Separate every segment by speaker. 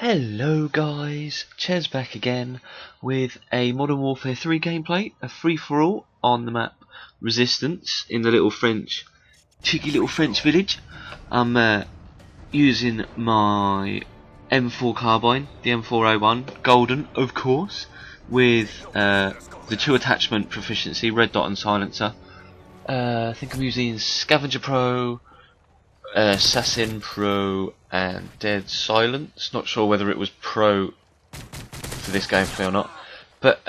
Speaker 1: Hello guys, Ches back again with a Modern Warfare 3 gameplay, a free-for-all on the map Resistance in the cheeky little French village. I'm using my M4 carbine, the M401, golden of course, with the 2 attachment proficiency, red dot and silencer. I think I'm using Scavenger Pro, Assassin Pro and Dead Silence. Not sure whether it was Pro for this gameplay or not, but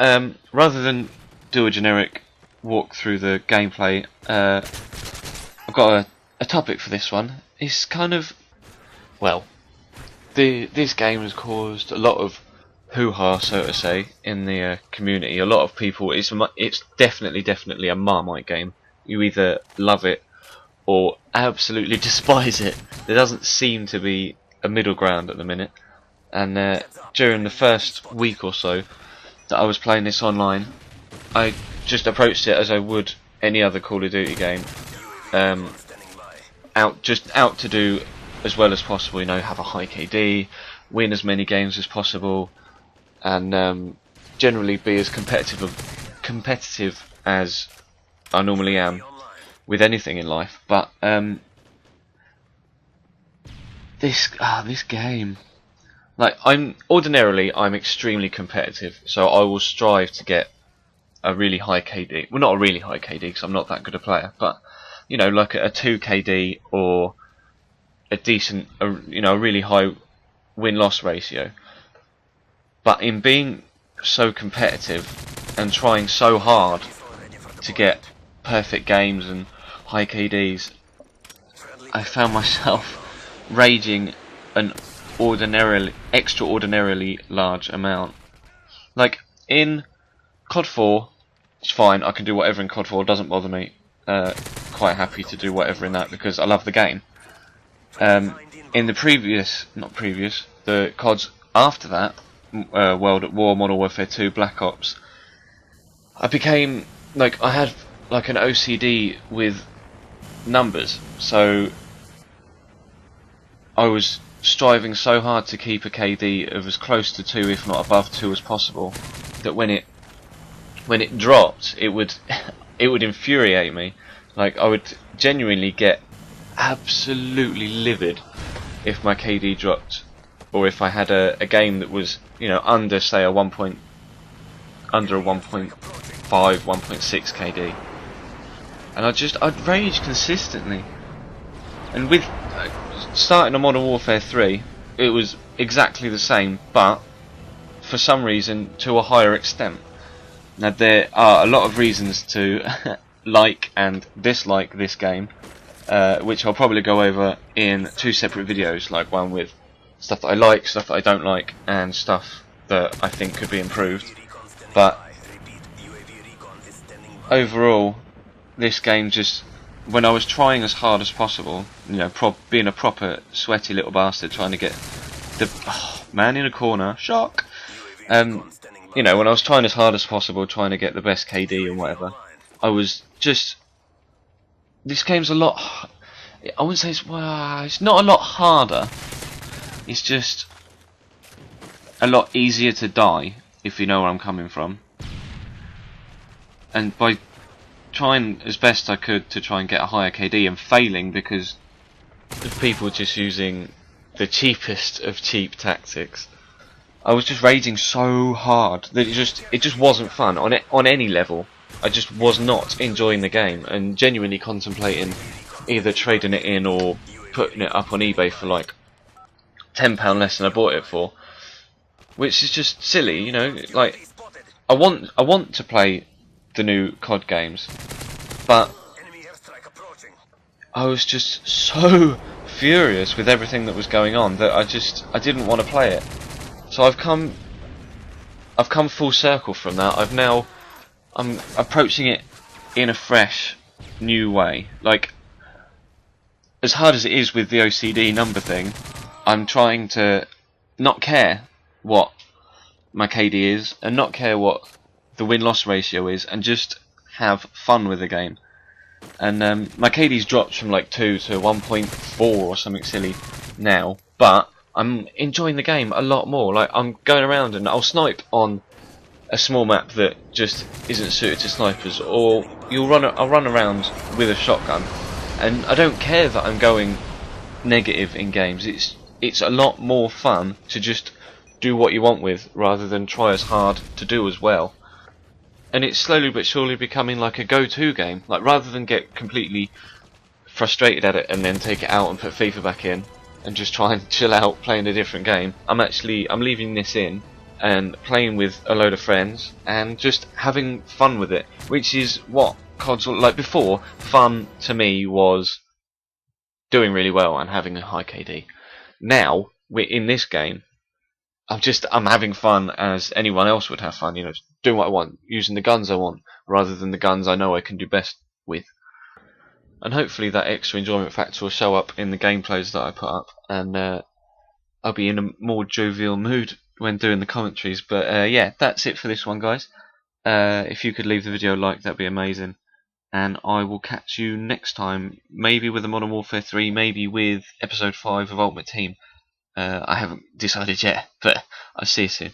Speaker 1: rather than do a generic walk through the gameplay, I've got a topic for this one. It's kind of, well, this game has caused a lot of hoo-ha, so to say, in the community. A lot of people, it's definitely a Marmite game. You either love it or absolutely despise it. There doesn't seem to be a middle ground at the minute. And during the first week or so that I was playing this online, I just approached it as I would any other Call of Duty game. Out to do as well as possible, you know, have a high KD, win as many games as possible, and generally be as competitive as I normally am with anything in life. But this game, like, I'm extremely competitive, so I will strive to get a really high KD. Well, not a really high KD because I'm not that good a player, but you know, like a 2 KD or a decent, you know, a really high win-loss ratio. But in being so competitive and trying so hard to get perfect games and high KDs, I found myself raging an extraordinarily large amount. Like in COD 4, it's fine. I can do whatever in COD 4. It doesn't bother me. Quite happy to do whatever in that because I love the game. In the the CODs after that, World at War, Modern Warfare 2, Black Ops, I became like, I had like an OCD with numbers, so I was striving so hard to keep a KD of as close to 2, if not above 2 as possible, that when it dropped, it would infuriate me. Like, I would genuinely get absolutely livid if my KD dropped, or if I had a game that was, you know, under, say, under a 1.5, 1.6 KD, and I'd rage consistently. And with starting on Modern Warfare 3, it was exactly the same, but for some reason to a higher extent. Now, there are a lot of reasons to like and dislike this game, which I'll probably go over in 2 separate videos, like one with stuff that I like, stuff that I don't like, and stuff that I think could be improved. But overall, this game just, when I was trying as hard as possible, you know, being a proper sweaty little bastard, trying to get the man in a corner, shock. You know, when I was trying as hard as possible, trying to get the best KD and whatever, I was just, this game's a lot, I wouldn't say it's not a lot harder, it's just a lot easier to die, if you know where I'm coming from. And by trying as best I could to try and get a higher KD and failing because of people just using the cheapest of cheap tactics, I was just raging so hard that it just wasn't fun on any level. I just was not enjoying the game and genuinely contemplating either trading it in or putting it up on eBay for like £10 less than I bought it for, which is just silly, you know. Like, I want to play the new COD games, but I was just so furious with everything that was going on that I didn't want to play it. So I've come full circle from that. I'm approaching it in a fresh, new way. Like, as hard as it is with the OCD number thing, I'm trying to not care what my KD is and not care what the win-loss ratio is, and just have fun with the game. And my KD's dropped from like 2 to 1.4 or something silly now, but I'm enjoying the game a lot more. Like, I'm going around and I'll snipe on a small map that just isn't suited to snipers, or I'll run around with a shotgun, and I don't care that I'm going negative in games. It's a lot more fun to just do what you want with, rather than try as hard to do as well. And it's slowly but surely becoming like a go-to game. Like, rather than get completely frustrated at it and then take it out and put FIFA back in and just try and chill out playing a different game, I'm leaving this in and playing with a load of friends and just having fun with it, which is what console, like before, fun to me was doing really well and having a high KD. Now we're in this game, I'm having fun as anyone else would have fun, doing what I want, using the guns I want rather than the guns I know I can do best with. And hopefully that extra enjoyment factor will show up in the gameplays that I put up, and I'll be in a more jovial mood when doing the commentaries. But yeah, that's it for this one, guys. If you could leave the video a like, that'd be amazing. And I will catch you next time, maybe with a Modern Warfare 3, maybe with episode 5 of Ultimate Team. I haven't decided yet, but I'll see you soon.